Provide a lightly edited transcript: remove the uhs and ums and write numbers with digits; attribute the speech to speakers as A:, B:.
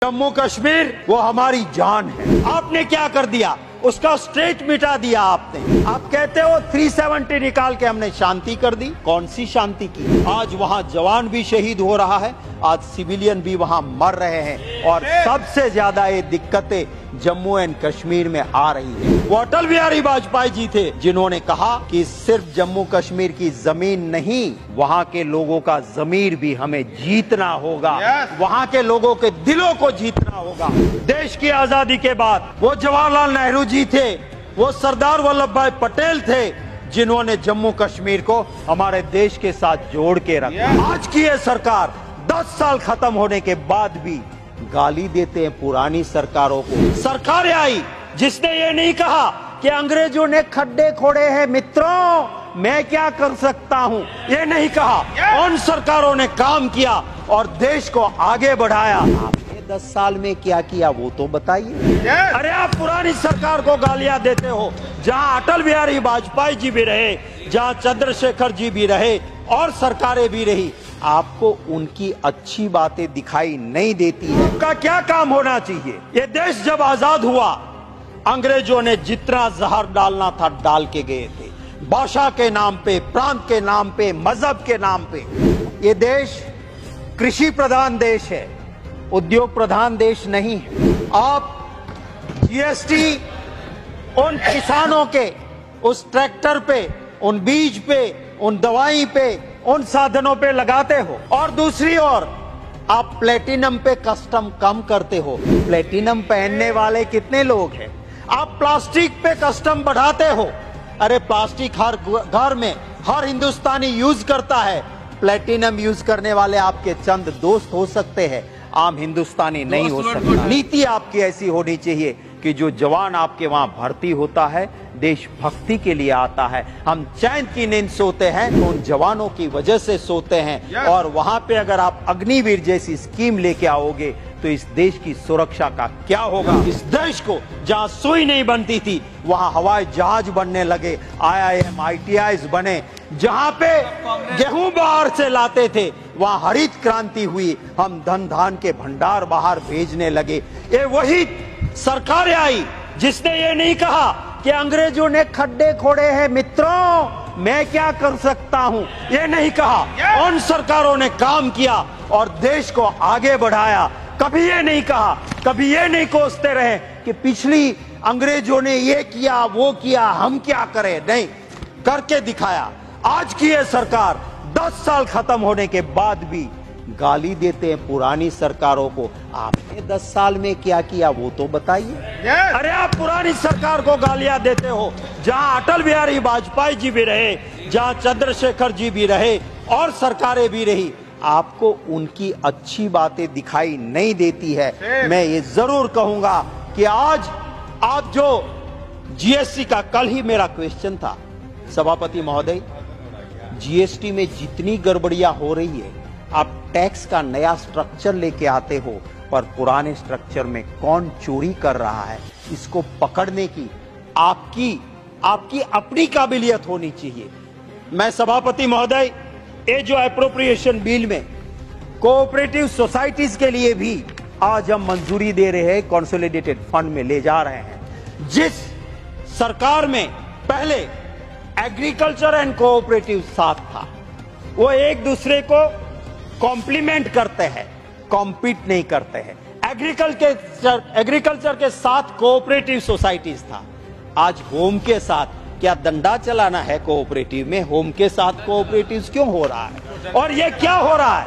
A: जम्मू कश्मीर वो हमारी जान है। आपने क्या कर दिया, उसका स्टेट मिटा दिया आपने। आप कहते हो 370 निकाल के हमने शांति कर दी। कौन सी शांति की? आज वहाँ जवान भी शहीद हो रहा है, आज सिविलियन भी वहाँ मर रहे हैं और सबसे ज्यादा ये दिक्कतें जम्मू एंड कश्मीर में आ रही है। वो अटल बिहारी वाजपेयी जी थे जिन्होंने कहा कि सिर्फ जम्मू कश्मीर की जमीन नहीं, वहाँ के लोगों का जमीर भी हमें जीतना होगा। वहाँ के लोगों के दिलों को जीतना होगा। देश की आजादी के बाद वो जवाहरलाल नेहरू जी थे, वो सरदार वल्लभ भाई पटेल थे जिन्होंने जम्मू कश्मीर को हमारे देश के साथ जोड़ के रखा। आज की ये सरकार 10 साल खत्म होने के बाद भी गाली देते हैं पुरानी सरकारों को। सरकार आई जिसने ये नहीं कहा कि अंग्रेजों ने खड्डे खोड़े हैं मित्रों, मैं क्या कर सकता हूँ, ये नहीं कहा। उन सरकारों ने काम किया और देश को आगे बढ़ाया। आपने 10 साल में क्या किया वो तो बताइए। अरे आप पुरानी सरकार को गालियां देते हो, जहाँ अटल बिहारी वाजपेयी जी भी रहे, जहाँ चंद्रशेखर जी भी रहे और सरकारें भी रही, आपको उनकी अच्छी बातें दिखाई नहीं देती है। आपका क्या काम होना चाहिए? ये देश जब आजाद हुआ, अंग्रेजों ने जितना जहर डालना था डाल के गए थे, भाषा के नाम पे, प्रांत के नाम पे, मजहब के नाम पे। ये देश कृषि प्रधान देश है, उद्योग प्रधान देश नहीं है। आप जीएसटी उन किसानों के उस ट्रैक्टर पे, उन बीज पे, उन दवाई पे, उन साधनों पे लगाते हो और दूसरी ओर आप प्लेटिनम पे कस्टम कम करते हो। प्लेटिनम पहनने वाले कितने लोग हैं? आप प्लास्टिक पे कस्टम बढ़ाते हो। अरे प्लास्टिक हर घर में हर हिंदुस्तानी यूज करता है। प्लेटिनम यूज करने वाले आपके चंद दोस्त हो सकते हैं, आम हिंदुस्तानी नहीं हो सकता। नीति आपकी ऐसी होनी चाहिए कि जो जवान आपके वहां भर्ती होता है देशभक्ति के लिए आता है। हम चैन की नींद सोते हैं तो उन जवानों की वजह से सोते हैं। और वहां पे अगर आप अग्निवीर जैसी स्कीम लेके आओगे तो इस देश की सुरक्षा का क्या होगा? इस देश को जहां सुई नहीं बनती थी वहां हवाई जहाज बनने लगे, IIM ITIs बने। जहां पे गेहूं बाहर से लाते थे वहां हरित क्रांति हुई, हम धन धान के भंडार बाहर भेजने लगे। ये वही सरकार आई जिसने ये नहीं कहा कि अंग्रेजों ने खड्डे खोड़े हैं मित्रों, मैं क्या कर सकता हूं, ये नहीं कहा। उन सरकारों ने काम किया और देश को आगे बढ़ाया। कभी ये नहीं कहा, कभी ये नहीं कोसते रहे कि पिछली अंग्रेजों ने ये किया वो किया, हम क्या करें। नहीं, करके दिखाया। आज की ये सरकार 10 साल खत्म होने के बाद भी गाली देते हैं पुरानी सरकारों को। आपने 10 साल में क्या किया वो तो बताइए। अरे आप पुरानी सरकार को गालियां देते हो, जहां अटल बिहारी वाजपेयी जी भी रहे, जहां चंद्रशेखर जी भी रहे और सरकारें भी रही, आपको उनकी अच्छी बातें दिखाई नहीं देती है। मैं ये जरूर कहूंगा कि आज आप जो जीएसटी का, कल ही मेरा क्वेश्चन था सभापति महोदय, जीएसटी में जितनी गड़बड़ियां हो रही है, आप टैक्स का नया स्ट्रक्चर लेके आते हो पर पुराने स्ट्रक्चर में कौन चोरी कर रहा है इसको पकड़ने की आपकी अपनी काबिलियत होनी चाहिए। मैं सभापति महोदय, ये जो एप्रोप्रिएशन बिल में कोऑपरेटिव सोसाइटीज के लिए भी आज हम मंजूरी दे रहे हैं, कंसोलिडेटेड फंड में ले जा रहे हैं। जिस सरकार में पहले एग्रीकल्चर एंड कोऑपरेटिव साथ था, वो एक दूसरे को कॉम्प्लीमेंट करते हैं, कॉम्पीट नहीं करते हैं। एग्रीकल्चर के साथ कोऑपरेटिव सोसाइटीज था, आज होम के साथ। क्या डंडा चलाना है कोऑपरेटिव में? होम के साथ कोऑपरेटिव क्यों हो रहा है? और ये क्या हो रहा है?